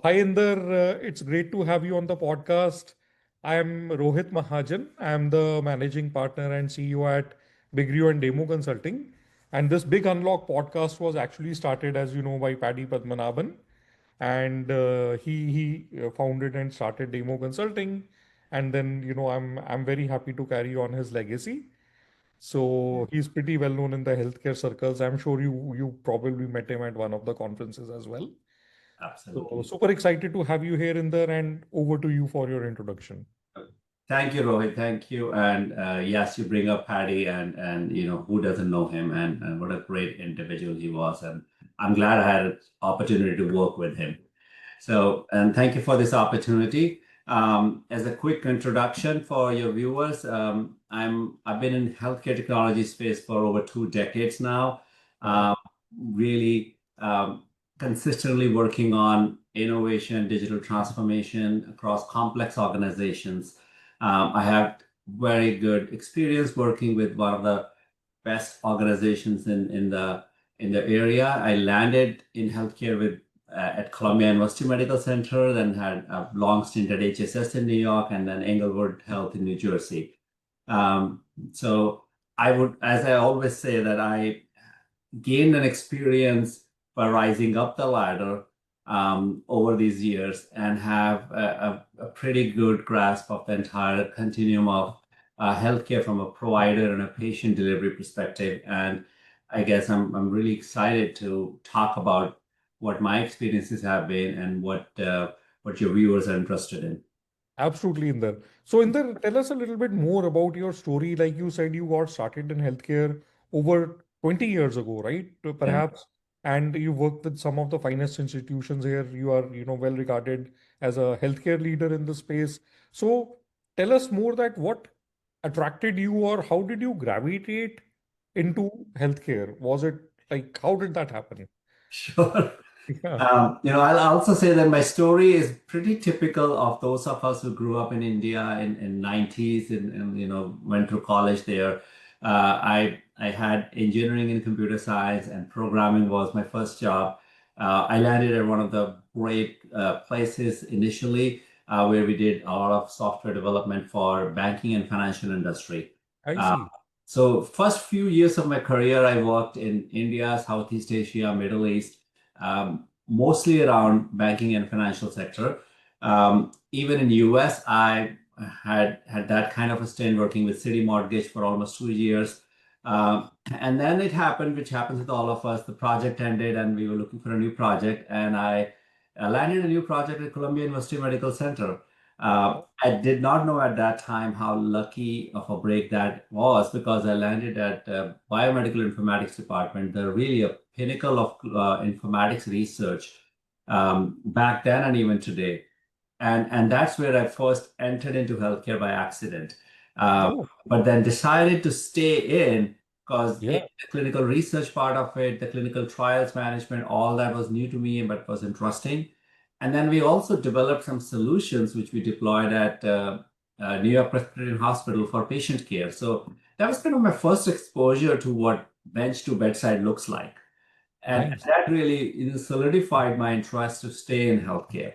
Hi, Inder. It's great to have you on the podcast. I'm Rohit Mahajan. I'm the managing partner and CEO at Big Rio and Demo Consulting. And this Big Unlock podcast was actually started, as you know, by Paddy Padmanabhan. And he founded and started Demo Consulting. And then, I'm very happy to carry on his legacy. So he's pretty well known in the healthcare circles. I'm sure you probably met him at one of the conferences as well. So Absolutely. super excited to have you here in there and over to you for your introduction. Thank you, Rohit. Thank you. And yes, you bring up Paddy, and who doesn't know him, and what a great individual he was. And I'm glad I had an opportunity to work with him. So, and thank you for this opportunity. As a quick introduction for your viewers, I've been in healthcare technology space for over 2 decades now. Wow. Um, really consistently working on innovation, digital transformation across complex organizations. I have very good experience working with one of the best organizations in the area. I landed in healthcare with at Columbia University Medical Center, then had a long stint at HSS in New York, and then Englewood Health in New Jersey. Um, so I would, as I always say, that I gained an experience by rising up the ladder over these years and have a pretty good grasp of the entire continuum of healthcare from a provider and a patient delivery perspective. And I guess I'm really excited to talk about what my experiences have been and what your viewers are interested in. Absolutely, Inder. So, Inder, tell us a little bit more about your story. Like you said, you got started in healthcare over 20 years ago, right? Yeah. Perhaps. And you worked with some of the finest institutions here. You are, well regarded as a healthcare leader in the space. So, tell us more that what attracted you or how did you gravitate into healthcare? Was it like, how did that happen? Sure. Yeah. I'll also say that my story is pretty typical of those of us who grew up in India in 90s and went through college there. I had engineering and computer science and programming was my first job. I landed at one of the great places initially where we did a lot of software development for banking and financial industry. I Uh, see. so first few years of my career, I worked in India, Southeast Asia, Middle East, mostly around banking and financial sector. Even in US, I had that kind of a stint working with City Mortgage for almost 2 years. And then it happened, which happens with all of us. The project ended, and we were looking for a new project, and I landed a new project at Columbia University Medical Center. I did not know at that time how lucky of a break that was because I landed at biomedical informatics department. They're really a pinnacle of informatics research back then and even today. And that's where I first entered into healthcare by accident. Uh, Oh, but then decided to stay in because yeah. the clinical research part of it, the clinical trials management, all that was new to me but was interesting. And then we also developed some solutions which we deployed at New York Presbyterian Hospital for patient care. So that was kind of my first exposure to what bench to bedside looks like. And Nice. that really solidified my interest to stay in healthcare.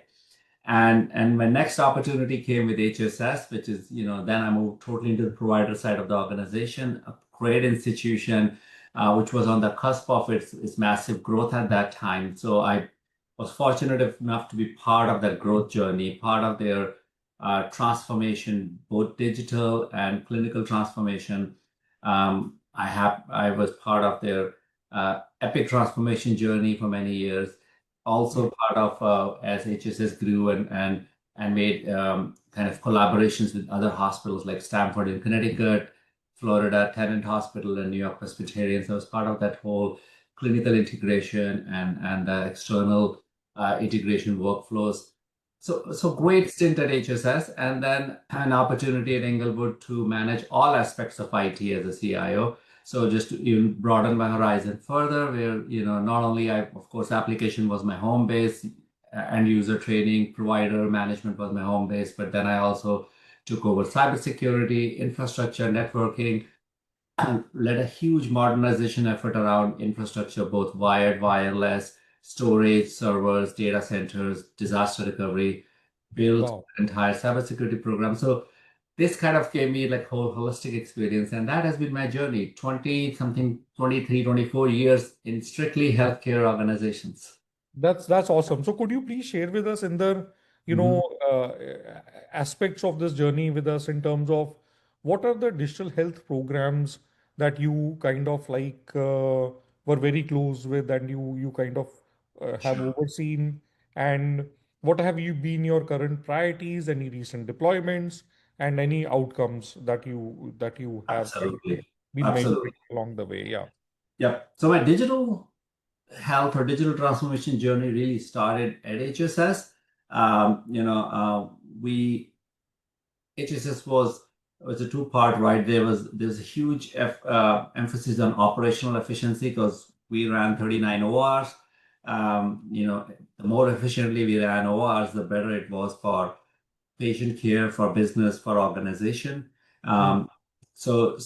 And my next opportunity came with HSS, which is, then I moved totally into the provider side of the organization, a great institution, which was on the cusp of its massive growth at that time. So I was fortunate enough to be part of that growth journey, part of their transformation, both digital and clinical transformation. I was part of their epic transformation journey for many years Yeah. also part of as HSS grew and made kind of collaborations with other hospitals like Stanford in Connecticut, Florida Tennant Hospital, and New York Presbyterian. So I was part of that whole clinical integration and external integration workflows. So great stint at HSS, and then an opportunity at Englewood to manage all aspects of IT as a CIO. So just to even broaden my horizon further, where not only of course application was my home base, end user training, provider management was my home base, but then I also took over cybersecurity, infrastructure, networking, and led a huge modernization effort around infrastructure, both wired, wireless, storage, servers, data centers, disaster recovery, built Wow. an entire cybersecurity program. So this kind of gave me like whole holistic experience. And that has been my journey, 20 something, 23, 24 years in strictly healthcare organizations. That's awesome. So could you please share with us in the, you Mhm. know, aspects of this journey with us in terms of what are the digital health programs that you kind of were very close with and you kind of have Sure. overseen, and what have you been your current priorities, any recent deployments, and any outcomes that you have kind of Absolutely. been Absolutely. measuring along the way? Yeah. Yep. So my digital health or digital transformation journey really started at HSS. We HSS was a two-part, right? There's a huge emphasis on operational efficiency because we ran 39 ORs. The more efficiently we ran ORs, the better it was for patient care, for business, for organization. Hmm. So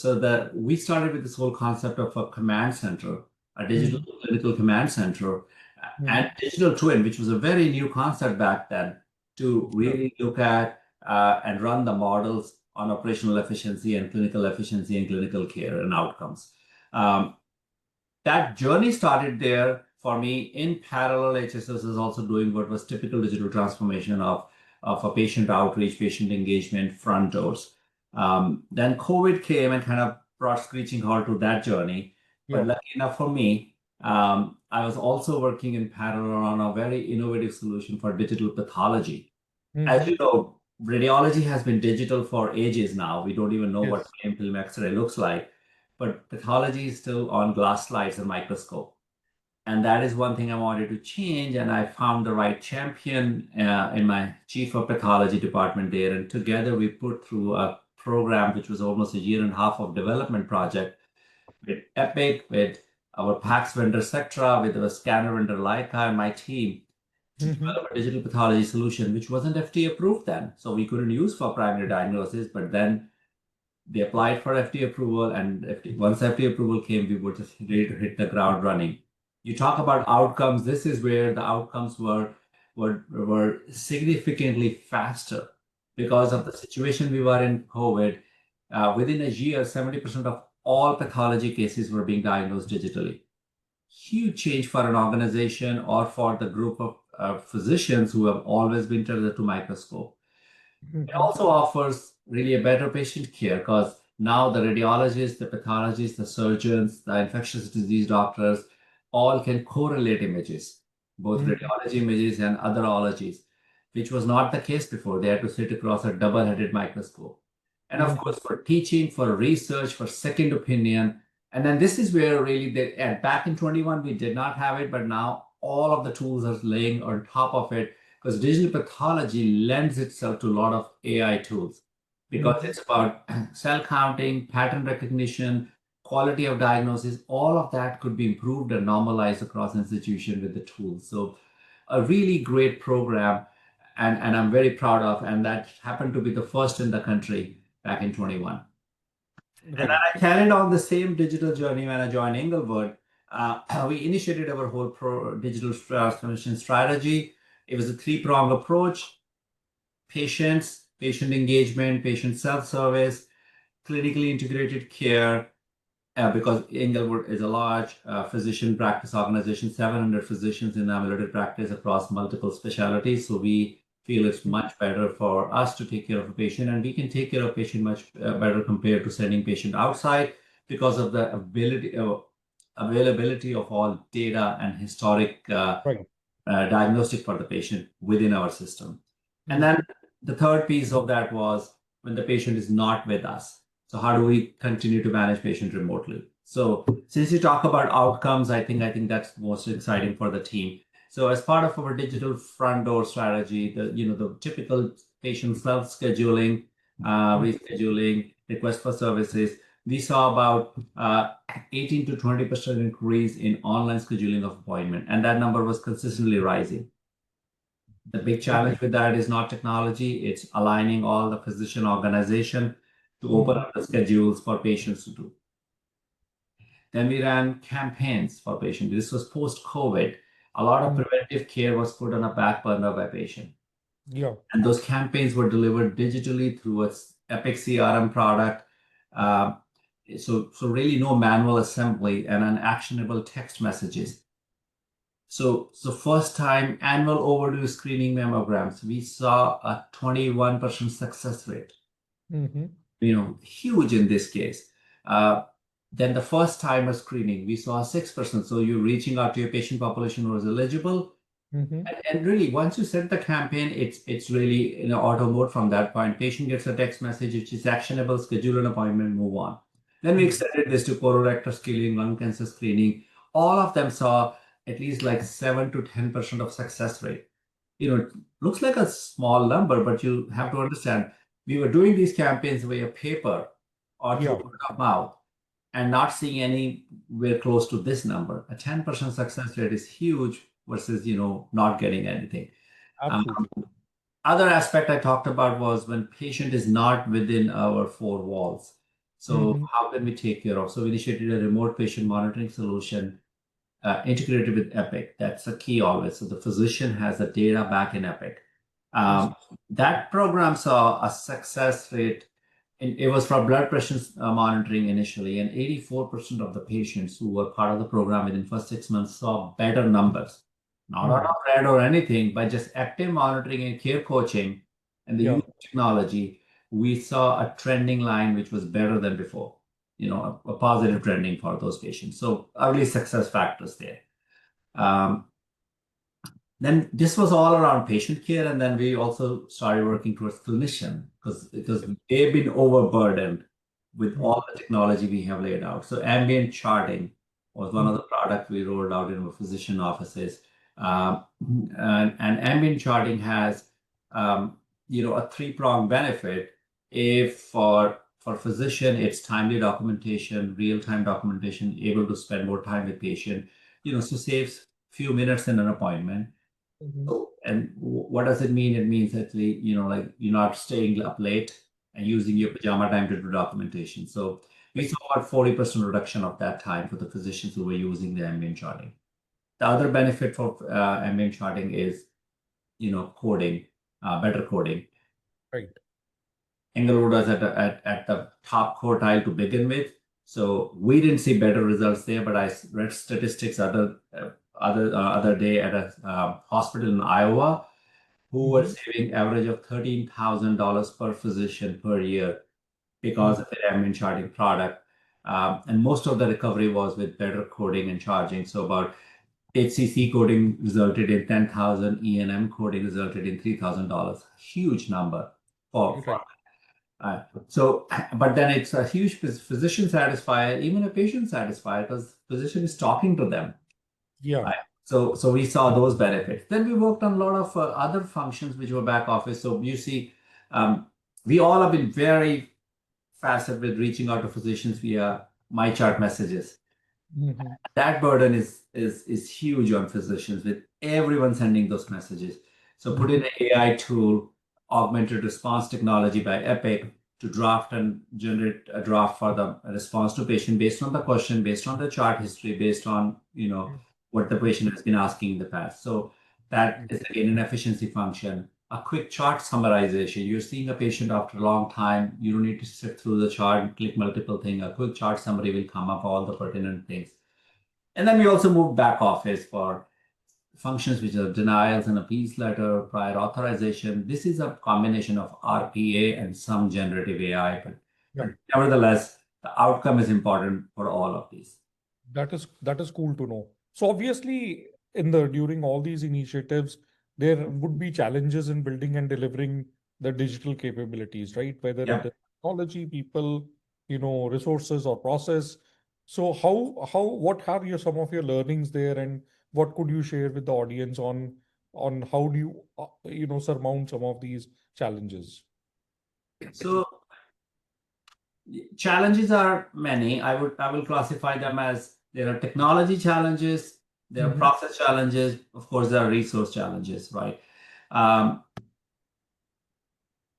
we started with this whole concept of a command center, a digital Hmm. clinical command center, Hmm. and digital twin, which was a very new concept back then, to Sure. really look at and run the models on operational efficiency and clinical care and outcomes. Um, that journey started there for me. In parallel, HSS is also doing what was typical digital transformation of a patient outreach, patient engagement, front doors. Then COVID came and kind of brought screeching halt to that journey. But Yeah. lucky enough for me, I was also working in parallel on a very innovative solution for digital pathology. As Hmm. you know, radiology has been digital for ages now. We don't even know what Yes. plain film X-ray looks like, but pathology is still on glass slides and microscope. And that is one thing I wanted to change. And I found the right champion in my chief of pathology department there. And together we put through a program which was almost a year and a half of development project with Epic, with our PACS vendor Sectra, with our scanner vendor Leica, and my team to Hmm. develop a digital pathology solution, which wasn't FDA approved then. So we couldn't use for primary diagnosis, but then they applied for FDA approval, and once FDA approval came, we were just ready to hit the ground running. You talk about outcomes. This is where the outcomes were significantly faster because of the situation we were in COVID. Within a year, 70% of all pathology cases were being diagnosed digitally. Huge change for an organization or for the group of physicians who have always been tethered to microscope. It Hmm. also offers really a better patient care because now the radiologists, the pathologists, the surgeons, the infectious disease doctors all can correlate images, both Hmm. radiology images and other ologies, which was not the case before. They had to sit across a double-headed microscope. And of Hmm. course, for teaching, for research, for second opinion. And then this is where really, and back in 21, we did not have it, but now all of the tools are laying on top of it because digital pathology lends itself to a lot of AI tools because Hmm. it's about cell counting, pattern recognition, quality of diagnosis. All of that could be improved and normalized across institution with the tools. So a really great program, and I'm very proud of, and that happened to be the first in the country back in 21. And then Right. I carried on the same digital journey when I joined Englewood. We initiated our whole digital transformation strategy. It was a three-pronged approach: patients, patient engagement, patient self-service, clinically integrated care, because Englewood is a large physician practice organization, 700 physicians in ambulatory practice across multiple specialties. So we feel it's much better for us to take care of a patient, and we can take care of patient much better compared to sending patient outside because of the availability of all data and historic Right. diagnostic for the patient within our system. And Hmm. then the third piece of that was when the patient is not with us. So how do we continue to manage patient remotely? So since you talk about outcomes, I think that's most exciting for the team. So as part of our digital front door strategy, the typical patient self scheduling, rescheduling, request for services, we saw about 18 to 20% increase in online scheduling of appointment, and that number was consistently rising. The big Okay. challenge with that is not technology, it's aligning all the physician organization to open Hmm. up the schedules for patients to do. Then we ran campaigns for patients. This was post-COVID. A lot of Mm. preventive care was put on a back burner by patient. Yeah. And those campaigns were delivered digitally through its Epic CRM product. Uh, so really no manual assembly and an actionable text messages. So first time annual overdue screening mammograms, we saw a 21% success rate. Mm-hmm. Huge in this case. Uh, then the first timer screening, we saw 6%. So you're reaching out to your patient population who was eligible. Mm-hmm. And really, once you set the campaign, it's really in auto mode from that point. Patient gets a text message, which is actionable, schedule an appointment, move on. Then we extended this to colorectal screening, lung cancer screening. All of them saw at least like 7 to 10% of success rate. It looks like a small number, but you have to understand, we were doing these campaigns via paper or through Yeah. word of mouth and not seeing anywhere close to this number. A 10% success rate is huge versus, not getting anything. Um, Absolutely. Other aspect I talked about was when patient is not within our four walls. So Mm-hmm. how can we take care of? So we initiated a remote patient monitoring solution integrated with Epic. That's a key always. So the physician has the data back in Epic. Yes. That program saw a success rate. It was for blood pressure monitoring initially, and 84% of the patients who were part of the program within first 6 months saw better numbers. Not out Mm-hmm. of red or anything, but just active monitoring and care coaching and the Yeah. use of technology. We saw a trending line which was better than before, a positive trending for those patients. So early success factors there. Um, then this was all around patient care, and then we also started working towards clinician because they've been overburdened with Mm-hmm. all the technology we have laid out. So ambient charting was one of the products we rolled out in our physician offices. Um, and ambient charting has a three-pronged benefit. If for physician, it's timely documentation, real-time documentation, able to spend more time with patient, so saves few minutes in an appointment. Mm-hmm. So, and what does it mean? It means that like you're not staying up late and using your pajama time to do documentation. So we Right. saw about 40% reduction of that time for the physicians who were using the ambient charting. The other benefit for ambient charting is, coding, better coding. Right. Englewood was at the top quartile to begin with. So we didn't see better results there, but I read statistics other day at a hospital in Iowa who were Mm-hmm. saving average of $13,000 per physician per year because of the ambient charting product. And most of the recovery was with better coding and charging. So about HCC coding resulted in 10,000, E&M coding resulted in $3,000. Huge number for Right. but then it's a huge physician satisfier, even a patient satisfier, because physician is talking to them. Yeah. Right. So we saw those benefits. Then we worked on a lot of other functions which were back office. So you see, we all have been very facet with reaching out to physicians via my chart messages. Mm-hmm. That burden is huge on physicians with everyone sending those messages. So put in an AI tool, augmented response technology by Epic to draft and generate a draft for the response to patient based on the question, based on the chart history, based on what the patient has been asking in the past. So that is again an efficiency function. A quick chart summarization. You're seeing a patient after a long time. You don't need to sift through the chart and click multiple things. A quick chart summary will come up all the pertinent things. And then we also moved back office for functions which are denials and appeals letter, prior authorization. This is a combination of RPA and some generative AI, Yeah. but nevertheless, the outcome is important for all of these. That is cool to know. So obviously, in the during all these initiatives, there would be challenges in building and delivering the digital capabilities, right? Whether it Yeah. is technology, people, resources or process. So what are some of your learnings there, and what could you share with the audience on how do you surmount some of these challenges? So challenges are many. I will classify them as there are technology challenges, there are Hmm. process challenges, of course, there are resource challenges, right? Um,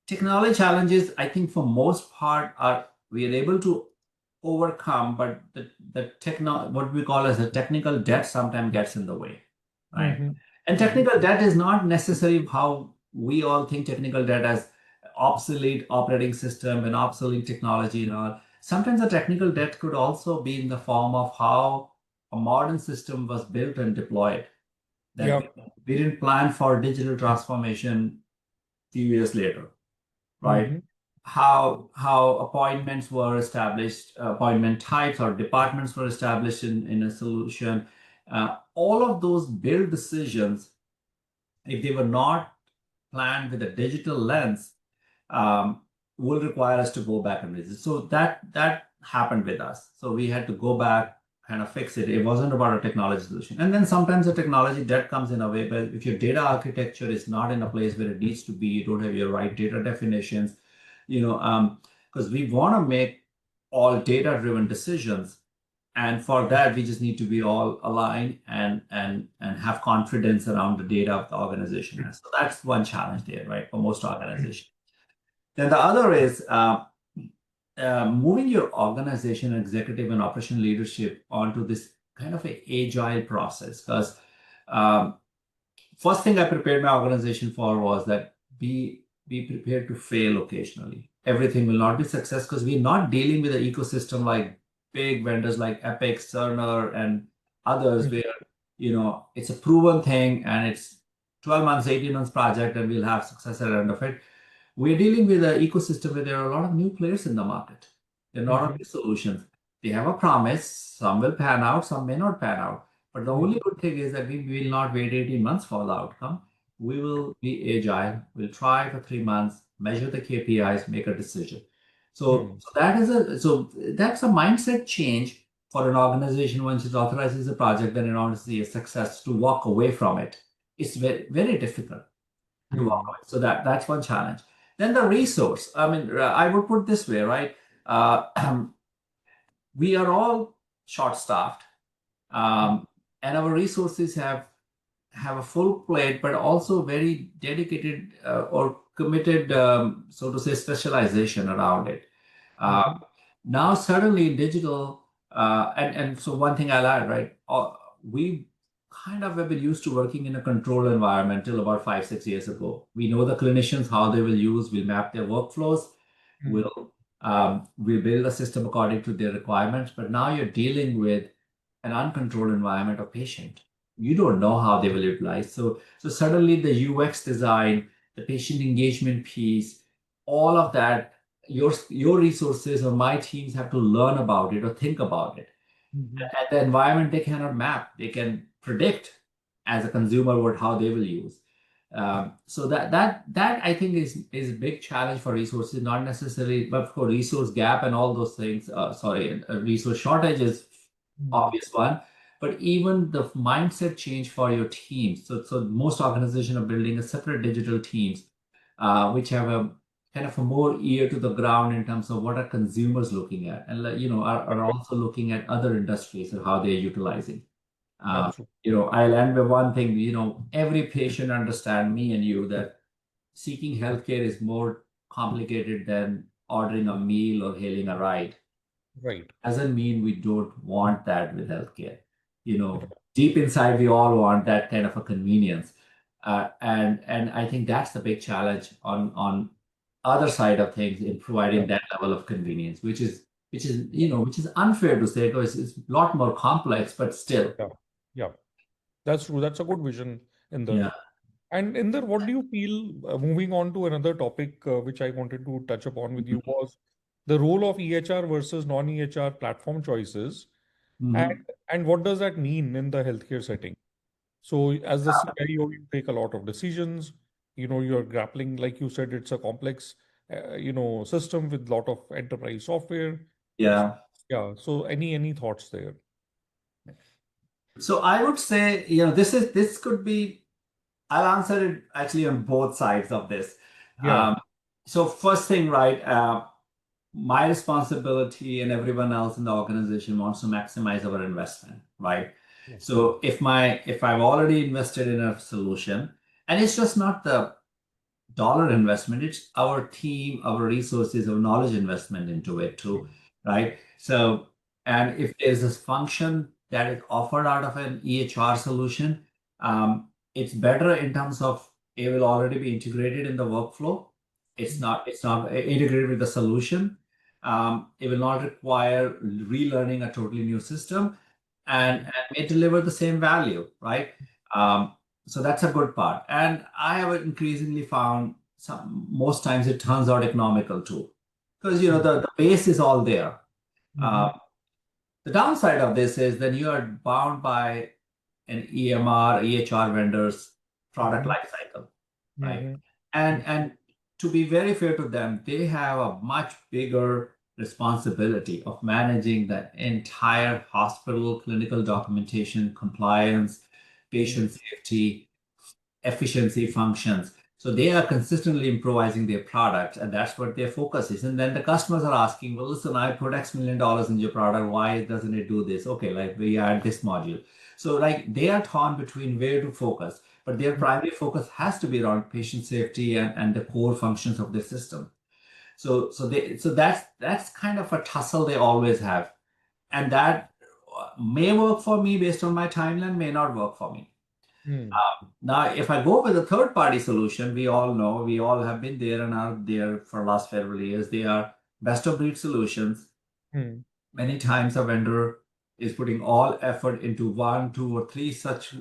Technology challenges, I think for most part are we are able to overcome, but the what we call as a technical debt sometimes gets in the way. right? Mm-hmm. And Mm-hmm. technical debt is not necessarily how we all think technical debt as obsolete operating system and obsolete technology and all. Sometimes the technical debt could also be in the form of how a modern system was built and deployed. That Yeah. we didn't plan for digital transformation few years later, right? Mm-hmm. How appointments were established, appointment types or departments were established in a solution. All of those build decisions, if they were not planned with a digital lens, um, will require us to go back and visit. So that happened with us. So we had to go back, kind of fix it. It wasn't about a technology solution. And then sometimes the technology debt comes in a way, but if your data architecture is not in a place where it needs to be, you don't have your right data definitions, because we want to make all data-driven decisions. And for that, we just need to be all aligned and have confidence around the data of the organization. And so that's one challenge there, right, for most organizations. Then the other is moving your organization, executive, and operational leadership onto this kind of a agile process. Because um, first thing I prepared my organization for was that be prepared to fail occasionally. Everything will not be success because we're not dealing with an ecosystem like big vendors like Epic, Cerner, and others, where it's a proven thing and it's 12 months, 18 months project, and we'll have success at the end of it. We're dealing with an ecosystem where there are a lot of new players in the market. There are not Mm-hmm. only solutions. They have a promise. Some will pan out, some may not pan out. But the only good thing is that we will not wait 18 months for the outcome. We will be agile. We'll try for 3 months, measure the KPIs, make a decision. So, Mm-hmm. that's a mindset change for an organization once it authorizes a project and it wants to see a success to walk away from it. It's very, very difficult to walk Mm-hmm. away. So that's one challenge. Then the resource. I mean, I would put this way, right? We are all short-staffed, and our resources have a full plate, but also very dedicated or committed, so to say, specialization around it. Uh, Mm-hmm. Now, suddenly in digital, and so one thing I'll add, right? We kind of have been used to working in a controlled environment till about 5, 6 years ago. We know the clinicians how they will use. We'll map their workflows. Mm-hmm. We'll build a system according to their requirements. But now you're dealing with an uncontrolled environment of patient. You don't know how they will utilize. So suddenly the UX design, the patient engagement piece, all of that, your resources or my teams have to learn about it or think about it. Mm-hmm. And the environment they cannot map, they can predict as a consumer what how they will use. So that I think is a big challenge for resources, not necessarily, but for resource gap and all those things. Sorry, resource shortage is Mm-hmm. obvious one, but even the mindset change for your teams. So most organizations are building a separate digital teams, which have a kind of a more ear to the ground in terms of what are consumers looking at, and are also looking at other industries and how they're utilizing. Absolutely. I'll end with one thing. Every patient understand me and you that seeking healthcare is more complicated than ordering a meal or hailing a ride. Right. Doesn't mean we don't want that with healthcare. Deep inside, we all want that kind of a convenience, and I think that's the big challenge on other side of things in Yeah. providing that level of convenience, which is unfair to say because it's a lot more complex, but still, Yeah. Yeah. That's true. That's a good vision, Inder. yeah. And Inder, what do you feel, moving on to another topic, which I wanted to touch upon with you, was the role of EHR versus non-EHR platform choices, and Mhm. and what does that mean in the healthcare setting? So as the CIO, you take a lot of decisions. You're grappling, like you said, it's a complex, system with lot of enterprise software. So, Yeah. yeah. So any thoughts there? So I would say, this could be, I'll answer it actually on both sides of this. Yeah. Um, so first thing, right, my responsibility and everyone else in the organization wants to maximize our investment, right? Yeah. So if I've already invested in a solution, and it's just not the dollar investment, it's our team, our resources, our knowledge investment into it too, right? And if there's this function that is offered out of an EHR solution, It's better in terms of it will already be integrated in the workflow. It's not integrated with the solution. It will not require relearning a totally new system and may deliver the same value, right? So that's a good part. And I have increasingly found most times it turns out economical too. Because the base is all there. Mhm. The downside of this is then you are bound by an EMR, EHR vendor's product Mhm. life cycle, right? Mhm. And to be very fair to them, they have a much bigger responsibility of managing the entire hospital clinical documentation, compliance, Mhm. patient safety, efficiency functions. So they are consistently improvising their product, and that's what their focus is. And then the customers are asking, well, listen, I put X million dollars in your product. Why doesn't it do this? Okay, like we add this module. So like they are torn between where to focus, but their primary focus has to be around patient safety and the core functions of the system. So that's kind of a tussle they always have. And that may work for me based on my timeline, may not work for me. Mhm. Now, if I go with a third party solution, we all know, we all have been there and are there for the last several years. They are best of breed solutions. Mhm. Many times a vendor is putting all effort into one, two, or three such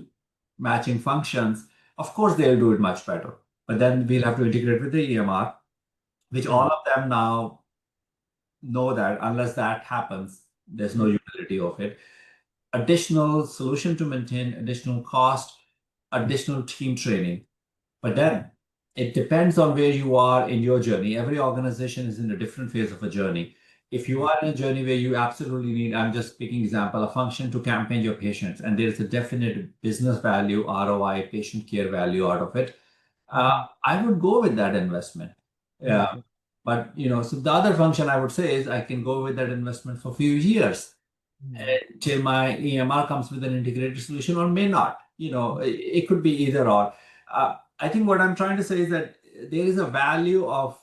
matching functions. Of course, they'll do it much better. But then we'll have to integrate with the EMR, which all Mhm. of them now know that unless that happens, there's no Mhm. utility of it. Additional solution to maintain, additional cost, additional team training. But then it depends on where you are in your journey. Every organization is in a different phase of a journey. If you are in a journey where you absolutely need, I'm just picking example, a function to campaign your patients, and there's a definite business value, ROI, patient care value out of it, Mhm. I would go with that investment. Yeah. Mhm. But so the other function I would say is I can go with that investment for a few years Mhm. till my EMR comes with an integrated solution or may not. It could be either or. I think what I'm trying to say is that there is a value of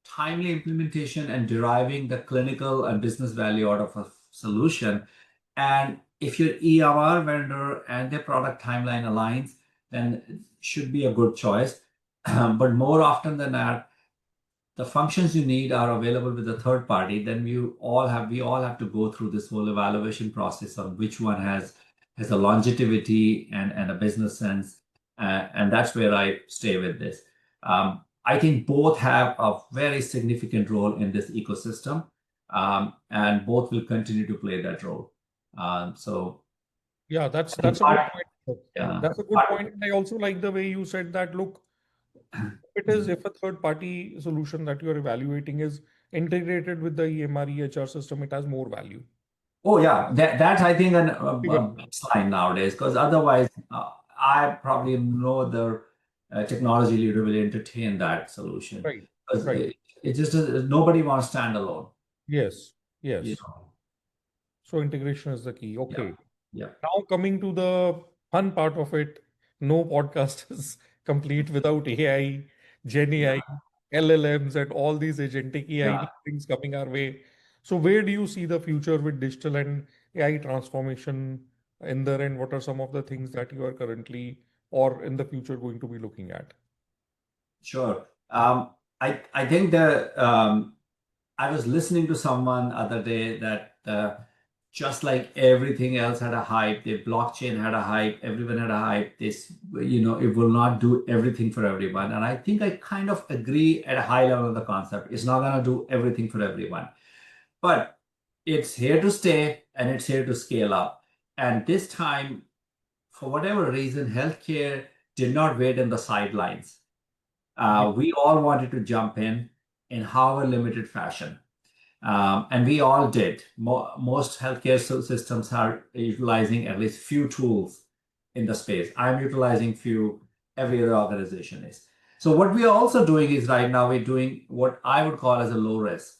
timely implementation and deriving the clinical and business value out of a solution. And if your EMR vendor and their product timeline aligns, then it should be a good choice. But more often than not, the functions you need are available with a third party, then we all have to go through this whole evaluation process on which one has a longevity and a business sense, and that's where I stay with this. I think both have a very significant role in this ecosystem, and both will continue to play that role. So, Yeah, that's a good part, point. yeah, That's a good point. And I also like the way you said that, look, if a third party solution that you're evaluating is integrated with the EMR EHR system, it has more value. Oh yeah, that's I think a Bigger. baseline nowadays because otherwise I probably no other technology leader will entertain that solution Right. because Right. it just nobody wants standalone. Yes. You Yes. know, So integration is the key. yeah, Okay. yeah, Now coming to the fun part of it, no podcast is complete without AI, Gen AI, yeah, LLMs, and all these agentic AI yeah. things coming our way. So where do you see the future with digital and AI transformation in there, and what are some of the things that you are currently or in the future going to be looking at? Sure. I think I was listening to someone other day that just like everything else had a hype, the blockchain had a hype, everyone had a hype. It will not do everything for everyone. And I think I kind of agree at a high level of the concept. It's not going to do everything for everyone, but it's here to stay and it's here to scale up. And this time, for whatever reason, healthcare did not wait in the sidelines. Yeah. We all wanted to jump in however limited fashion. And we all did. Most healthcare systems are utilizing at least few tools in the space. I'm utilizing few, every other organization is. So what we are also doing is right now we're doing what I would call as a low risk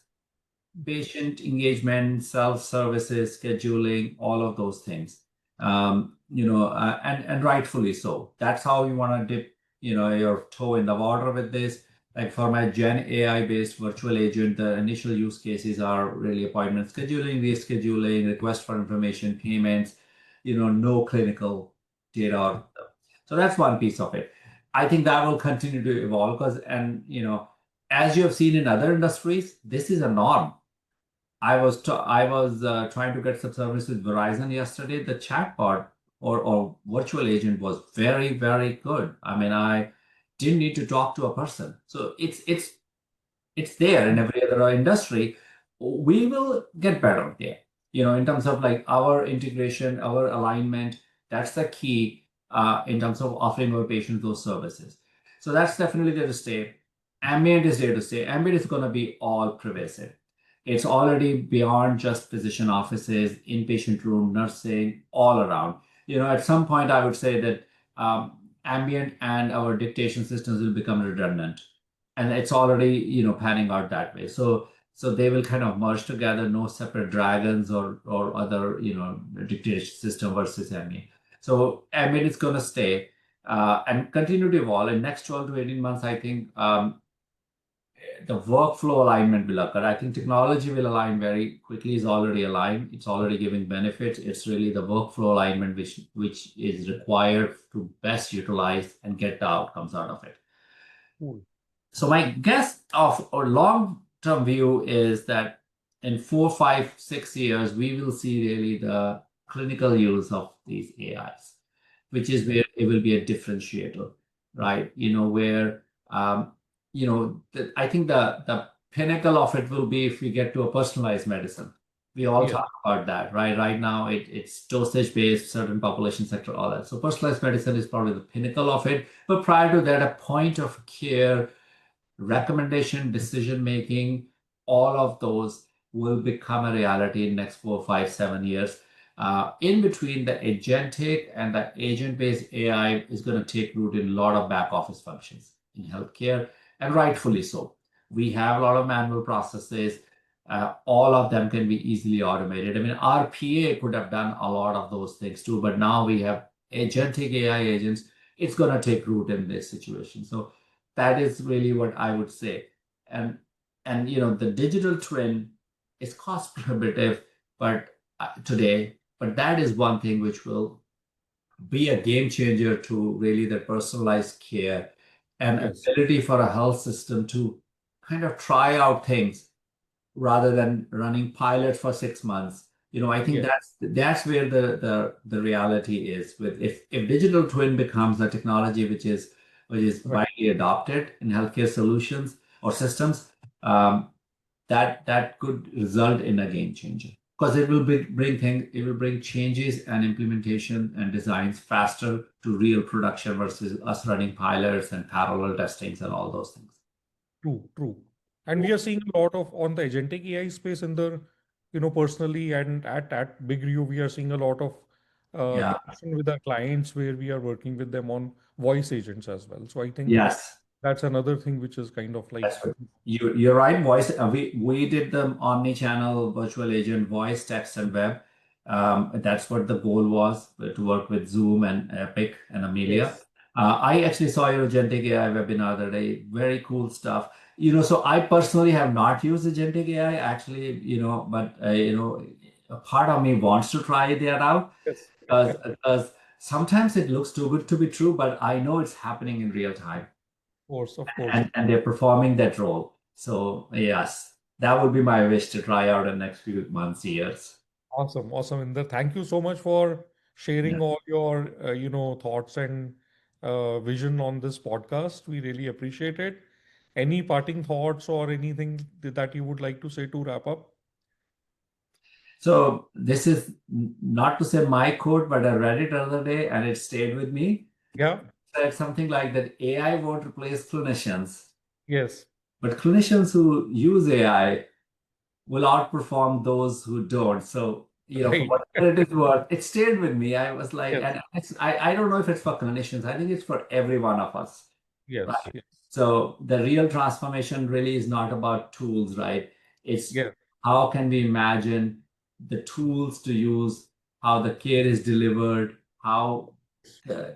patient engagement, self-services, scheduling, all of those things. And rightfully so. That's how you want to dip, your toe in the water with this. Like for my Gen AI-based virtual agent, the initial use cases are really appointment scheduling, rescheduling, request for information, payments, no clinical data. So that's one piece of it. I think that will continue to evolve because, and as you have seen in other industries, this is a norm. I was trying to get some service with Verizon yesterday. The chatbot or virtual agent was very, very good. I mean, I didn't need to talk to a person. So it's there in every other industry. We will get better there. In terms of like our integration, our alignment, that's the key in terms of offering our patients those services. So that's definitely there to stay. Ambient is there to stay. Ambient is going to be all pervasive. It's already beyond just physician offices, inpatient room, nursing, all around. At some point, I would say that ambient and our dictation systems will become redundant, and it's already panning out that way. So they will kind of merge together, no separate dragons or other dictation system versus ambient. So ambient is going to stay and continue to evolve. In next 12 to 18 months, I think the workflow alignment will occur. I think technology will align very quickly. It's already aligned. It's already giving benefits. It's really the workflow alignment which is required to best utilize and get the outcomes out of it. Cool. So my guess of or long-term view is that in 4, 5, 6 years, we will see really the clinical use of these AIs, which is where it will be a differentiator, right? Where I think the pinnacle of it will be if we get to a personalized medicine. We all Yeah. talk about that, right? Right now, it's dosage-based, certain population sector, all that. So personalized medicine is probably the pinnacle of it. But prior to that, a point of care, recommendation, decision-making, all of those will become a reality in next 4, 5, 7 years. In between, the agentic and the agent-based AI is going to take root in a lot of back office functions in healthcare, and rightfully so. We have a lot of manual processes. All of them can be easily automated. I mean, our PA could have done a lot of those things too, but now we have agentic AI agents. It's going to take root in this situation. So that is really what I would say. And the digital twin is cost prohibitive, but today, but that is one thing which will be a game changer to really the personalized care and Yes. ability for a health system to kind of try out things rather than running pilots for 6 months. I think Yeah. that's where the reality is. With if digital twin becomes a technology which is Right. widely adopted in healthcare solutions or systems, that could result in a game changer because it will bring changes and implementation and designs faster to real production versus us running pilots and parallel testings and all those things. True, true. And we are seeing a lot of on the agentic AI space in the, personally and at Big Rio, we are seeing a lot of Yeah. traction with our clients where we are working with them on voice agents as well. So I think Yes. that's another thing which is kind of like, That's what you're right. Voice. We did the omni-channel virtual agent, voice, text, and web. That's what the goal was to work with Zoom and Epic and Amelia. yes, I actually saw your agentic AI webinar the other day. Very cool stuff. So I personally have not used agentic AI actually. But a part of me wants to try that out yes, because sometimes it looks too good to be true, but I know it's happening in real time of course. and they're performing that role. So yes, that would be my wish to try out in the next few months, years. Awesome, awesome. Inder, thank you so much for Yeah. sharing all your, thoughts and vision on this podcast. We really appreciate it. Any parting thoughts or anything that you would like to say to wrap up? So this is not to say my quote, but I read it the other day and it stayed with me. Yeah. Said something like that AI won't replace clinicians, Yes. but clinicians who use AI will outperform those who don't. So, for Right. whatever it is worth, it stayed with me. I was like, Yes. and I don't know if it's for clinicians. I think it's for every one of us. Yes. Right. Yes. So the real transformation really is not about tools, right? It's Yes. how can we imagine the tools to use, how the care is delivered, how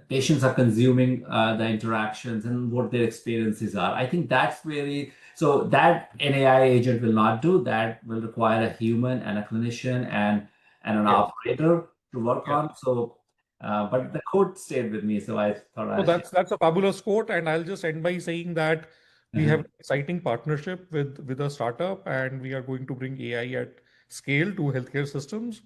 patients are consuming the interactions and what their experiences are. I think that's really so that an AI agent will not do. That will require a human and a clinician and an Yes. operator to work Yes. on. So But the quote stayed with me, so I thought So I'll share. that's a fabulous quote, and I'll just end by saying that we have Uh-huh. an exciting partnership with a startup, and we are going to bring AI at scale to healthcare systems.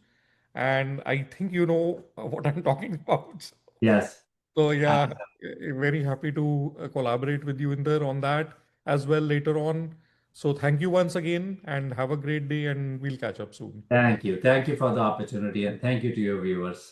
And I think you know what I'm talking about. Yes. So yeah, Absolutely. very happy to collaborate with you in there on that as well later on. So thank you once again, and have a great day, and we'll catch up soon. Thank you. Thank you for the opportunity, and thank you to your viewers.